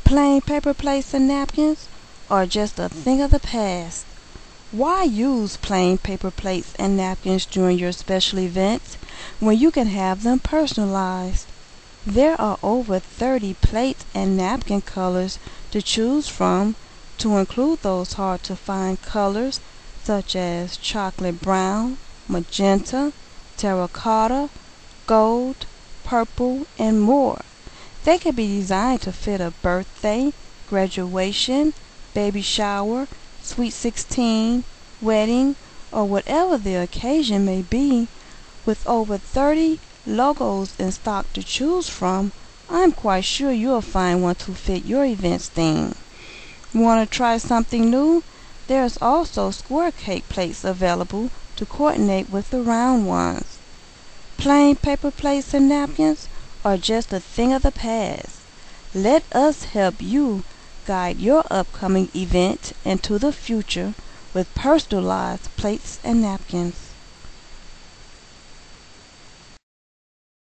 Plain paper plates and napkins are just a thing of the past. Why use plain paper plates and napkins during your special events when you can have them personalized? There are over 30 plate and napkin colors to choose from, to include those hard to find colors such as chocolate brown, magenta, terracotta, gold, purple, and more. They can be designed to fit a birthday, graduation, baby shower, sweet 16, wedding, or whatever the occasion may be. With over 30 logos in stock to choose from, I'm quite sure you'll find one to fit your event's theme. Want to try something new? There's also square cake plates available to coordinate with the round ones. Plain paper plates and napkins are just a thing of the past. Let us help you guide your upcoming event into the future with personalized plates and napkins.